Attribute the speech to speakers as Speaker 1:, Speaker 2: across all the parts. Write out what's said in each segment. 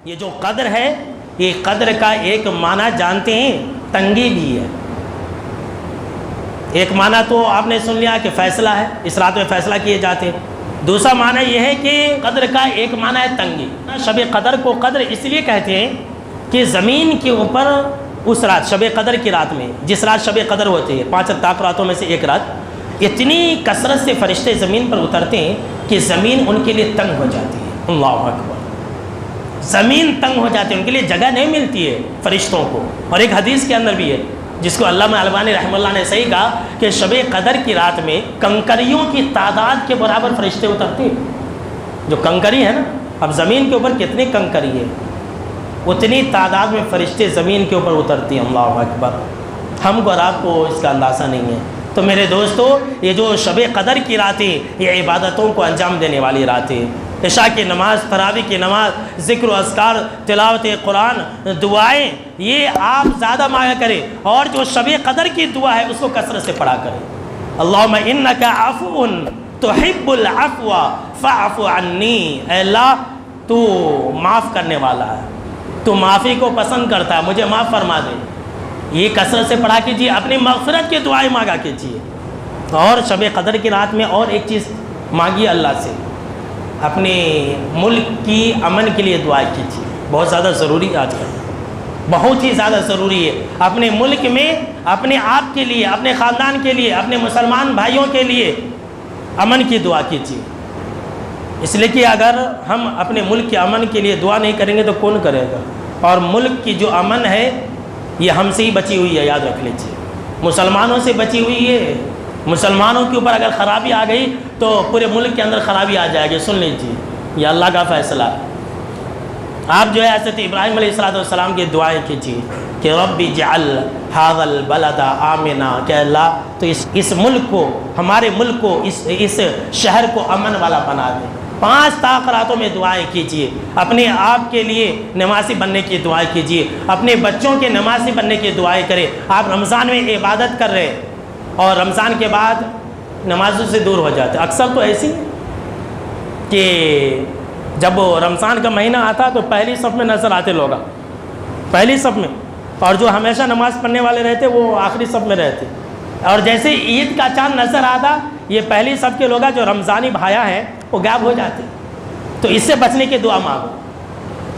Speaker 1: یہ جو قدر ہے، یہ قدر کا ایک معنی جانتے ہیں، تنگی بھی ہے۔ ایک معنی تو آپ نے سن لیا کہ فیصلہ ہے، اس رات میں فیصلہ کیے جاتے ہیں۔ دوسرا معنی یہ ہے کہ قدر کا ایک معنی ہے تنگی۔ شب قدر کو قدر اس لیے کہتے ہیں کہ زمین کے اوپر اس رات، شب قدر کی رات میں، جس رات شب قدر ہوتی ہے، 5 طاق راتوں میں سے ایک رات، اتنی کثرت سے فرشتے زمین پر اترتے ہیں کہ زمین ان کے لیے تنگ ہو جاتی ہے۔ اللہ اکبر، زمین تنگ ہو جاتی ہے، ان کے لیے جگہ نہیں ملتی ہے فرشتوں کو۔ اور ایک حدیث کے اندر بھی ہے جس کو علامہ البانی رحمہ اللہ نے صحیح کہا کہ شب قدر کی رات میں کنکریوں کی تعداد کے برابر فرشتے اترتے ہیں۔ جو کنکری ہے نا، اب زمین کے اوپر کتنی کنکری ہے، اتنی تعداد میں فرشتے زمین کے اوپر اترتی ہیں۔ اللہ اکبر، ہم کو اور آپ کو اس کا اندازہ نہیں ہے۔ تو میرے دوستو، یہ جو شب قدر کی راتیں، یہ عبادتوں کو انجام دینے والی راتیں، عشاء کی نماز، تراویح کی نماز، ذکر و اذکار، تلاوت قرآن، دعائیں، یہ آپ زیادہ مانگا کریں، اور جو شب قدر کی دعا ہے اس کو کثرت سے پڑھا کریں۔ اللہم انک عفو تحب العفو فاعف عنی، اے اللہ تو معاف کرنے والا ہے، تو معافی کو پسند کرتا ہے، مجھے معاف فرما دے۔ یہ کثرت سے پڑھا کیجیے، اپنی مغفرت کی دعائیں مانگا کیجیے۔ اور شب قدر کی رات میں اور ایک چیز مانگیے اللہ سے، اپنے ملک کی امن کے لیے دعا کیجیے، بہت زیادہ ضروری ہے آج کل، بہت ہی زیادہ ضروری ہے۔ اپنے ملک میں اپنے آپ کے لیے، اپنے خاندان کے لیے، اپنے مسلمان بھائیوں کے لیے امن کی دعا کیجیے، اس لیے کہ اگر ہم اپنے ملک کے امن کے لیے دعا نہیں کریں گے تو کون کرے گا؟ اور ملک کی جو امن ہے یہ ہم سے ہی بچی ہوئی ہے، یاد رکھ لیجیے، مسلمانوں سے بچی ہوئی ہے۔ مسلمانوں کے اوپر اگر خرابی آ گئی تو پورے ملک کے اندر خرابی آ جائے گی۔ سن لیجیے، یہ اللہ کا فیصلہ ہے۔ آپ جو ہے حضرت ابراہیم علیہ السلام کی دعائیں کیجیے کہ رب اجعل ھذا البلد آمنا، کہ اللہ تو اس ملک کو، ہمارے ملک کو، اس شہر کو امن والا بنا دے۔ 5 طاق راتوں میں دعائیں کیجیے، اپنے آپ کے لیے نمازی بننے کی دعائیں کیجیے، اپنے بچوں کے نمازی بننے کی دعائیں کریں۔ آپ رمضان میں عبادت کر رہے ہیں اور رمضان کے بعد نمازوں سے دور ہو جاتے، اکثر تو ایسی کہ جب رمضان کا مہینہ آتا تو پہلی صف میں نظر آتے لوگ، پہلی صف میں، اور جو ہمیشہ نماز پڑھنے والے رہتے وہ آخری صف میں رہتے، اور جیسے عید کا چاند نظر آتا یہ پہلی صف کے لوگ جو رمضانی بھایا ہیں وہ غائب ہو جاتے۔ تو اس سے بچنے کی دعا مانگو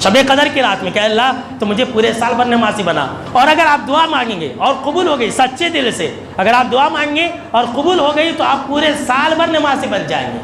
Speaker 1: شب قدر کی رات میں کہ اللہ تو مجھے پورے سال بھر نمازی بنا۔ اور اگر آپ دعا مانگیں گے اور قبول ہو گئی سچے دل سے، اگر آپ دعا مانگیں گے اور قبول ہو گئی تو آپ پورے سال بھر نمازی بن جائیں گے۔